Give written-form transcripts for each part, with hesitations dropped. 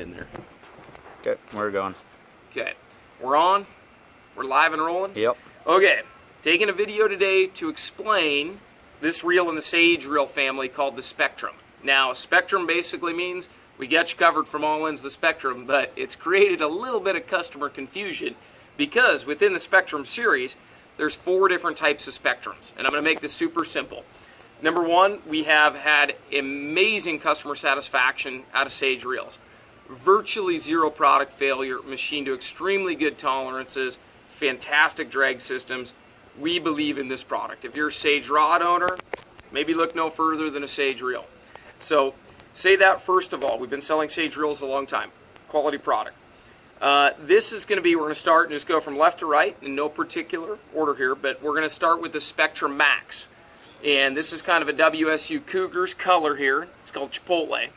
in there. Okay, we're going. Okay, we're on. We're live and rolling. Yep. Okay, taking a video today to explain this reel in the Sage reel family called the Spectrum. Now, Spectrum basically means we got you covered from all ends of the spectrum, but it's created a little bit of customer confusion because within the Spectrum series, there's 4 different types of Spectrums, and I'm going to make this super simple. Number 1, we have had amazing customer satisfaction out of Sage reels. Virtually 0 product failure, machined to extremely good tolerances, fantastic drag systems. We believe in this product. If you're a Sage rod owner, maybe look no further than a Sage reel. So say that first of all. We've been selling Sage reels a long time. Quality product. This is going to be, we're going to start and just go from left to right in no particular order here, but we're going to start with the Spectrum Max. And this is kind of a WSU Cougars color here. It's called Chipotle.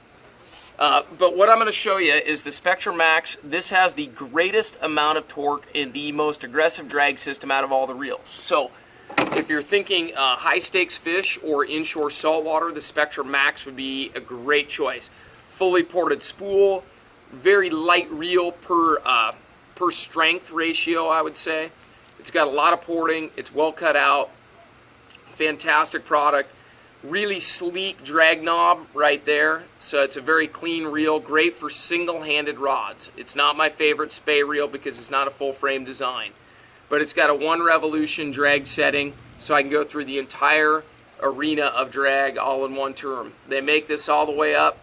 But what I'm going to show you is the Spectrum Max. This has the greatest amount of torque and the most aggressive drag system out of all the reels. So if you're thinking high stakes fish or inshore saltwater, the Spectrum Max would be a great choice. Fully ported spool, very light reel per strength ratio, I would say. It's got a lot of porting. It's well cut out. Fantastic product. Really sleek drag knob right there. So it's a very clean reel. Great for single-handed rods. It's not my favorite spay reel because it's not a full frame design. But it's got a 1 revolution drag setting, so I can go through the entire arena of drag all in one term. They make this all the way up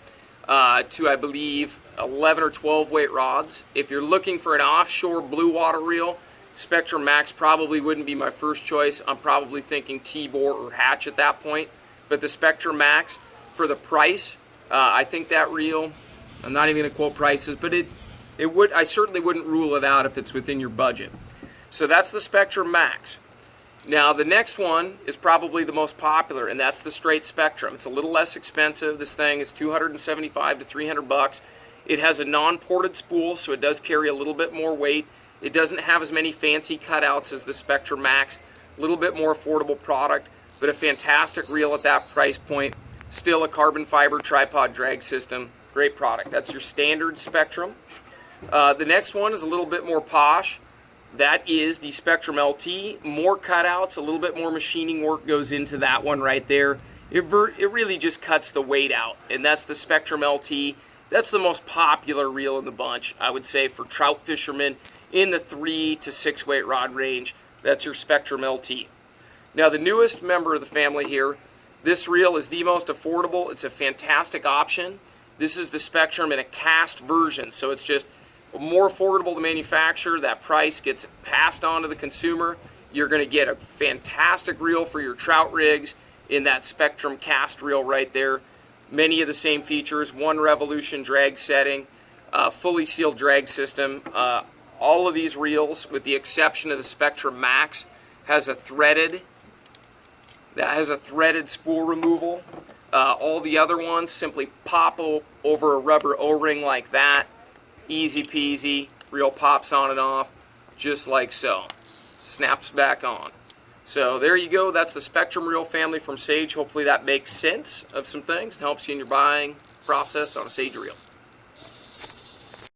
to, I believe, 11 or 12 weight rods. If you're looking for an offshore blue water reel, Spectrum Max probably wouldn't be my first choice. I'm probably thinking T-bore or hatch at that point. But the Spectrum Max, for the price, I think that reel, I'm not even going to quote prices, but I certainly wouldn't rule it out if it's within your budget. So that's the Spectrum Max. Now the next one is probably the most popular, and that's the straight Spectrum. It's a little less expensive. This thing is $275 to $300. It has a non-ported spool, so it does carry a little bit more weight. It doesn't have as many fancy cutouts as the Spectrum Max. A little bit more affordable product, but a fantastic reel at that price point. Still a carbon fiber tripod drag system. Great product. That's your standard Spectrum. The next one is a little bit more posh. That is the Spectrum LT. More cutouts, a little bit more machining work goes into that one right there. It really just cuts the weight out, and that's the Spectrum LT. That's the most popular reel in the bunch, I would say, for trout fishermen in the 3 to 6 weight rod range. That's your Spectrum LT. Now the newest member of the family here, this reel is the most affordable. It's a fantastic option. This is the Spectrum in a cast version, so it's just more affordable to manufacture. That price gets passed on to the consumer. You're going to get a fantastic reel for your trout rigs in that Spectrum cast reel right there. Many of the same features, 1 revolution drag setting, fully sealed drag system. All of these reels, with the exception of the Spectrum Max, has a threaded spool removal. All the other ones simply pop over a rubber O-ring like that. Easy peasy. Reel pops on and off just like so. Snaps back on. So there you go. That's the Spectrum reel family from Sage. Hopefully that makes sense of some things and helps you in your buying process on a Sage reel.